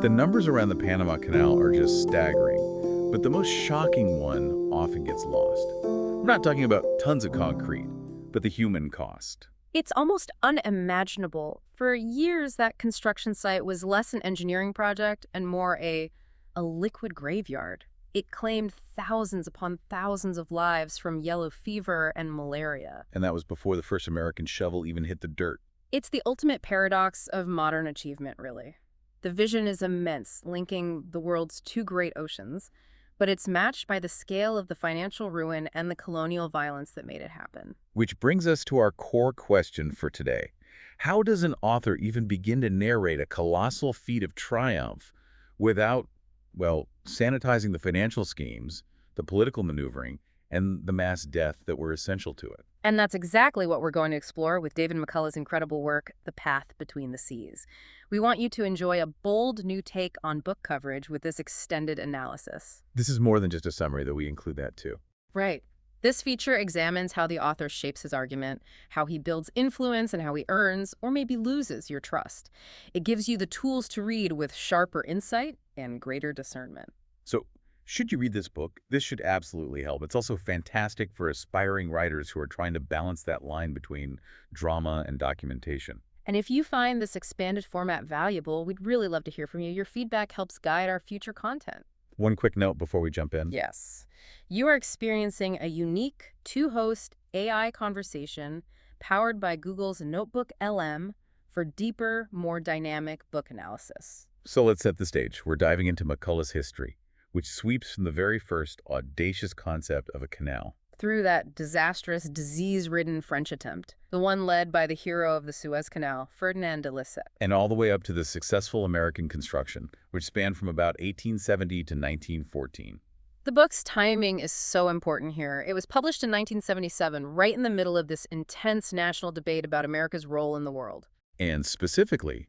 The numbers around the Panama Canal are just staggering, but the most shocking one often gets lost. We're not talking about tons of concrete, but the human cost. It's almost unimaginable. For years, that construction site was less an engineering project and more a liquid graveyard. It claimed thousands upon thousands of lives from yellow fever and malaria. And that was before the first American shovel even hit the dirt. It's the ultimate paradox of modern achievement, really. The vision is immense, linking the world's two great oceans, but it's matched by the scale of the financial ruin and the colonial violence that made it happen. Which brings us to our core question for today. How does an author even begin to narrate a colossal feat of triumph without, well, sanitizing the financial schemes, the political maneuvering, and the mass death that were essential to it? And that's exactly what we're going to explore with David McCullough's incredible work, The Path Between the Seas. We want you to enjoy a bold new take on book coverage with this extended analysis. This is more than just a summary, though. We include that too. Right. This feature examines how the author shapes his argument, how he builds influence, and how he earns, or maybe loses, your trust. It gives you the tools to read with sharper insight and greater discernment. So, should you read this book? This should absolutely help. It's also fantastic for aspiring writers who are trying to balance that line between drama and documentation. And if you find this expanded format valuable, we'd really love to hear from you. Your feedback helps guide our future content. One quick note before we jump in. Yes. You are experiencing a unique two-host AI conversation powered by Google's Notebook LM for deeper, more dynamic book analysis. So let's set the stage. We're diving into McCullough's history, which sweeps from the very first audacious concept of a canal. Through that disastrous, disease-ridden French attempt, the one led by the hero of the Suez Canal, Ferdinand de Lesseps. And all the way up to the successful American construction, which spanned from about 1870 to 1914. The book's timing is so important here. It was published in 1977, right in the middle of this intense national debate about America's role in the world. And specifically,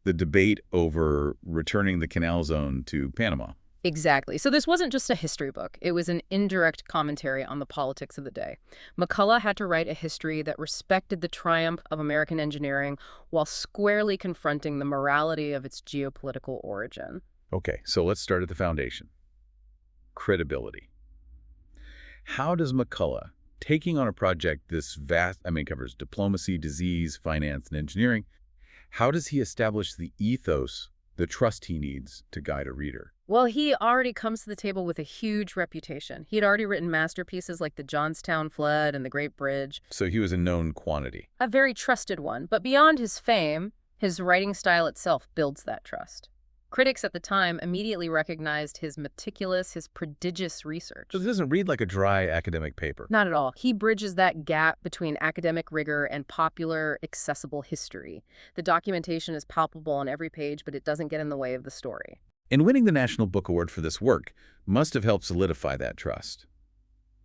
the debate over returning the canal zone to Panama. Exactly. So this wasn't just a history book. It was an indirect commentary on the politics of the day. McCullough had to write a history that respected the triumph of American engineering while squarely confronting the morality of its geopolitical origin. Okay, so let's start at the foundation. Credibility. How does McCullough, taking on a project this vast, covers diplomacy, disease, finance, and engineering, how does he establish the ethos, the trust he needs to guide a reader? Well, he already comes to the table with a huge reputation. He had already written masterpieces like the Johnstown Flood and the Great Bridge. So he was a known quantity. A very trusted one. But beyond his fame, his writing style itself builds that trust. Critics at the time immediately recognized his meticulous, his prodigious research. So it doesn't read like a dry academic paper. Not at all. He bridges that gap between academic rigor and popular, accessible history. The documentation is palpable on every page, but it doesn't get in the way of the story. And winning the National Book Award for this work must have helped solidify that trust.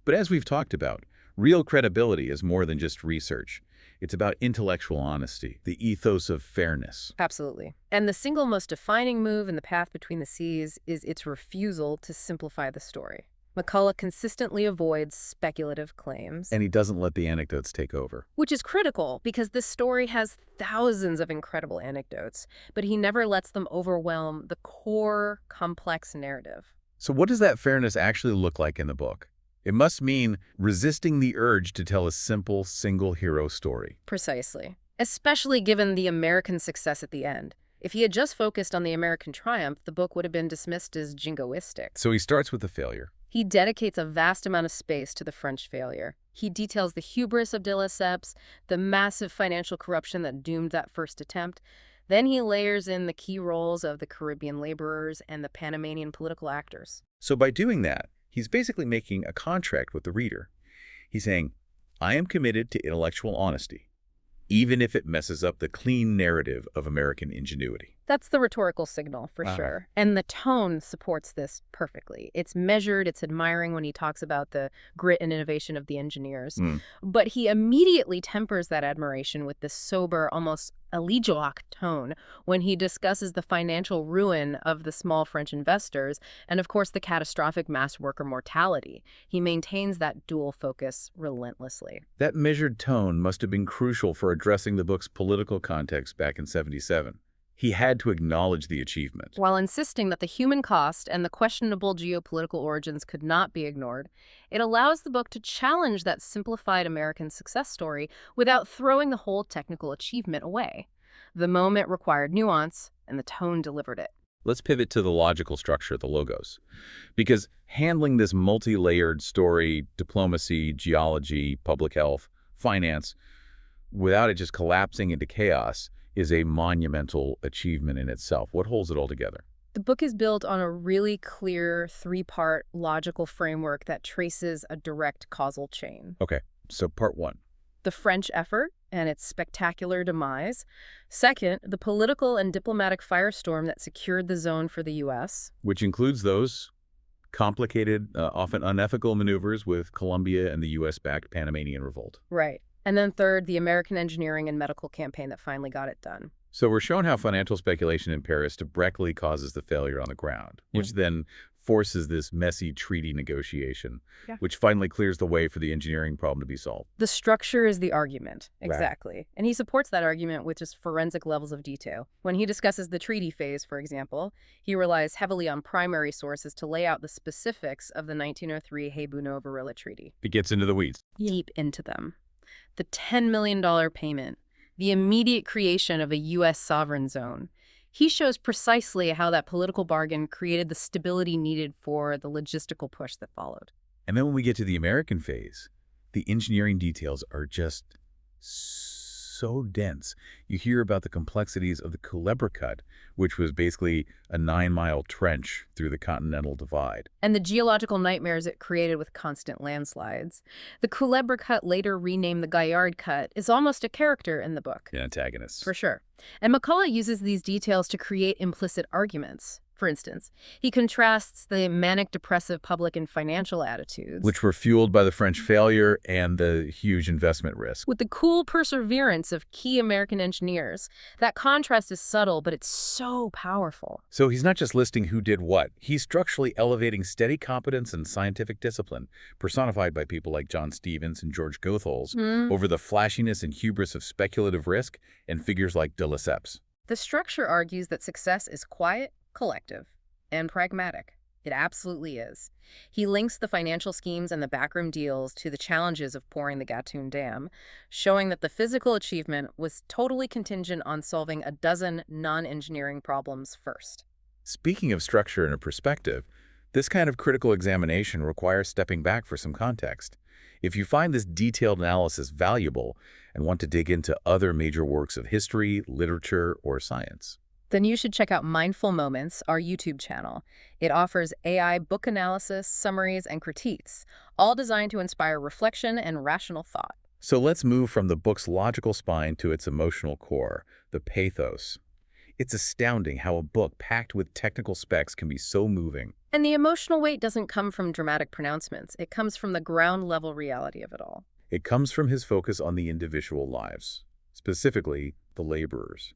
But as we've talked about, real credibility is more than just research. It's about intellectual honesty, the ethos of fairness. Absolutely. And the single most defining move in The Path Between the Seas is its refusal to simplify the story. McCullough consistently avoids speculative claims. And he doesn't let the anecdotes take over. Which is critical because this story has thousands of incredible anecdotes, but he never lets them overwhelm the core, complex narrative. So what does that fairness actually look like in the book? It must mean resisting the urge to tell a simple, single-hero story. Precisely. Especially given the American success at the end. If he had just focused on the American triumph, the book would have been dismissed as jingoistic. So he starts with the failure. He dedicates a vast amount of space to the French failure. He details the hubris of de Lesseps, the massive financial corruption that doomed that first attempt. Then he layers in the key roles of the Caribbean laborers and the Panamanian political actors. So by doing that, he's basically making a contract with the reader. He's saying, I am committed to intellectual honesty, even if it messes up the clean narrative of American ingenuity. That's the rhetorical signal, for sure. And the tone supports this perfectly. It's measured, it's admiring when he talks about the grit and innovation of the engineers. But he immediately tempers that admiration with this sober, almost elegiac tone when he discusses the financial ruin of the small French investors and, of course, the catastrophic mass worker mortality. He maintains that dual focus relentlessly. That measured tone must have been crucial for addressing the book's political context back in '77. He had to acknowledge the achievement. While insisting that the human cost and the questionable geopolitical origins could not be ignored, it allows the book to challenge that simplified American success story without throwing the whole technical achievement away. The moment required nuance, and the tone delivered it. Let's pivot to the logical structure, the logos. Because handling this multi-layered story, diplomacy, geology, public health, finance, without it just collapsing into chaos, is a monumental achievement in itself. What holds it all together? The book is built on a really clear three-part logical framework that traces a direct causal chain. Okay, so part one. The French effort and its spectacular demise. Second, the political and diplomatic firestorm that secured the zone for the U.S. Which includes those complicated, often unethical maneuvers with Colombia and the U.S.-backed Panamanian revolt. Right. And then third, the American engineering and medical campaign that finally got it done. So we're shown how financial speculation in Paris directly causes the failure on the ground, which then forces this messy treaty negotiation, which finally clears the way for the engineering problem to be solved. The structure is the argument. Exactly. Right. And he supports that argument with just forensic levels of detail. When he discusses the treaty phase, for example, he relies heavily on primary sources to lay out the specifics of the 1903 Hey-Bono-Varilla Treaty. It gets into the weeds. Deep into them. The $10 million payment, the immediate creation of a U.S. sovereign zone. He shows precisely how that political bargain created the stability needed for the logistical push that followed. And then when we get to the American phase, the engineering details are just so dense. You hear about the complexities of the Culebra Cut, which was basically a 9-mile trench through the Continental Divide. And the geological nightmares it created with constant landslides. The Culebra Cut, later renamed the Gaillard Cut, is almost a character in the book. An antagonist. For sure. And McCullough uses these details to create implicit arguments. For instance, he contrasts the manic-depressive public and financial attitudes, which were fueled by the French failure and the huge investment risk, with the cool perseverance of key American engineers. That contrast is subtle, but it's so powerful. So he's not just listing who did what. He's structurally elevating steady competence and scientific discipline, personified by people like John Stevens and George Goethals, over the flashiness and hubris of speculative risk and figures like de Lesseps. The structure argues that success is quiet, collective, and pragmatic. It absolutely is. He links the financial schemes and the backroom deals to the challenges of pouring the Gatun Dam, showing that the physical achievement was totally contingent on solving a dozen non-engineering problems first. Speaking of structure and a perspective, this kind of critical examination requires stepping back for some context. If you find this detailed analysis valuable and want to dig into other major works of history, literature, or science, then you should check out Mindful Moments, our YouTube channel. It offers AI book analysis, summaries, and critiques, all designed to inspire reflection and rational thought. So let's move from the book's logical spine to its emotional core, the pathos. It's astounding how a book packed with technical specs can be so moving. And the emotional weight doesn't come from dramatic pronouncements. It comes from the ground-level reality of it all. It comes from his focus on the individual lives, specifically the laborers.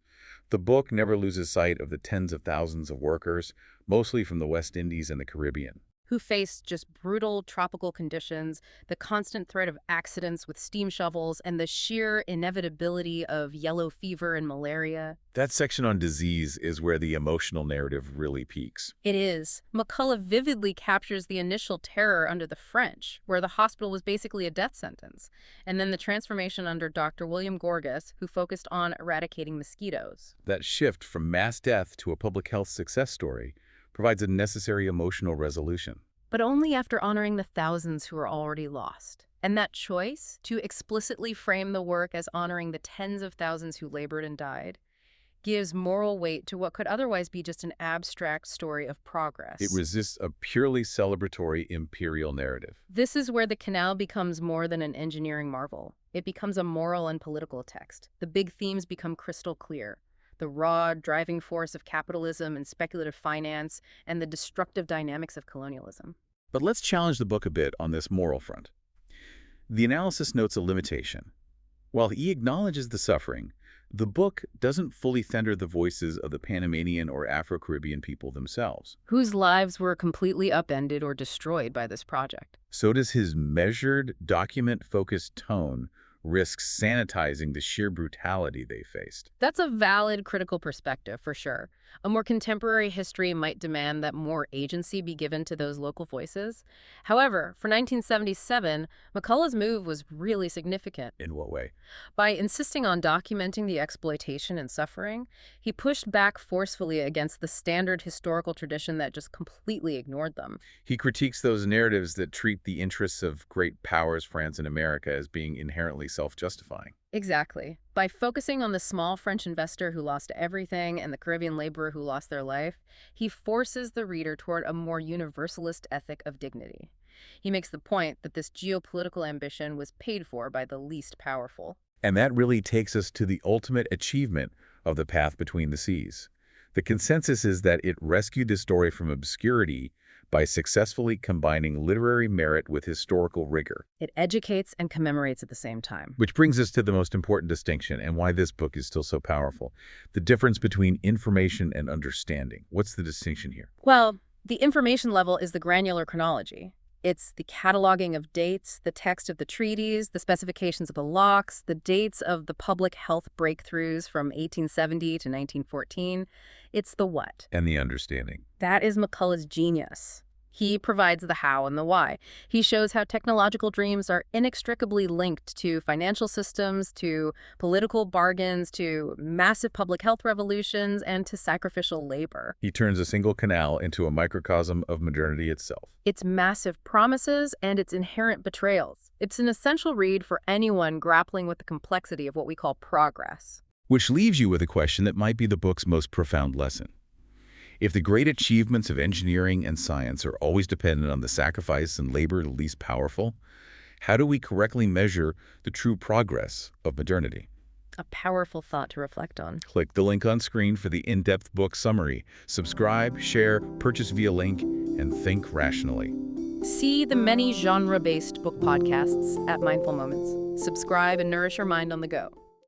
The book never loses sight of the tens of thousands of workers, mostly from the West Indies and the Caribbean, who faced just brutal tropical conditions, the constant threat of accidents with steam shovels, and the sheer inevitability of yellow fever and malaria. That section on disease is where the emotional narrative really peaks. It is. McCullough vividly captures the initial terror under the French, where the hospital was basically a death sentence, and then the transformation under Dr. William Gorgas, who focused on eradicating mosquitoes. That shift from mass death to a public health success story provides a necessary emotional resolution. But only after honoring the thousands who are already lost. And that choice, to explicitly frame the work as honoring the tens of thousands who labored and died, gives moral weight to what could otherwise be just an abstract story of progress. It resists a purely celebratory imperial narrative. This is where the canal becomes more than an engineering marvel. It becomes a moral and political text. The big themes become crystal clear. The raw driving force of capitalism and speculative finance, and the destructive dynamics of colonialism. But let's challenge the book a bit on this moral front. The analysis notes a limitation. While he acknowledges the suffering, the book doesn't fully thunder the voices of the Panamanian or Afro-Caribbean people themselves, whose lives were completely upended or destroyed by this project. So does his measured, document-focused tone risks sanitizing the sheer brutality they faced. That's a valid critical perspective, for sure. A more contemporary history might demand that more agency be given to those local voices. However, for 1977, McCullough's move was really significant. In what way? By insisting on documenting the exploitation and suffering, he pushed back forcefully against the standard historical tradition that just completely ignored them. He critiques those narratives that treat the interests of great powers, France and America, as being inherently self-justifying. Exactly. By focusing on the small French investor who lost everything and the Caribbean laborer who lost their life, he forces the reader toward a more universalist ethic of dignity. He makes the point that this geopolitical ambition was paid for by the least powerful. And that really takes us to the ultimate achievement of The Path Between the Seas. The consensus is that it rescued the story from obscurity by successfully combining literary merit with historical rigor. It educates and commemorates at the same time. Which brings us to the most important distinction and why this book is still so powerful. The difference between information and understanding. What's the distinction here? Well, the information level is the granular chronology. It's the cataloging of dates, the text of the treaties, the specifications of the locks, the dates of the public health breakthroughs from 1870 to 1914. It's the what. And the understanding. That is McCullough's genius. He provides the how and the why. He shows how technological dreams are inextricably linked to financial systems, to political bargains, to massive public health revolutions, and to sacrificial labor. He turns a single canal into a microcosm of modernity itself. Its massive promises and its inherent betrayals. It's an essential read for anyone grappling with the complexity of what we call progress. Which leaves you with a question that might be the book's most profound lesson. If the great achievements of engineering and science are always dependent on the sacrifice and labor of the least powerful, how do we correctly measure the true progress of modernity? A powerful thought to reflect on. Click the link on screen for the in-depth book summary. Subscribe, share, purchase via link, and think rationally. See the many genre-based book podcasts at Mindful Moments. Subscribe and nourish your mind on the go.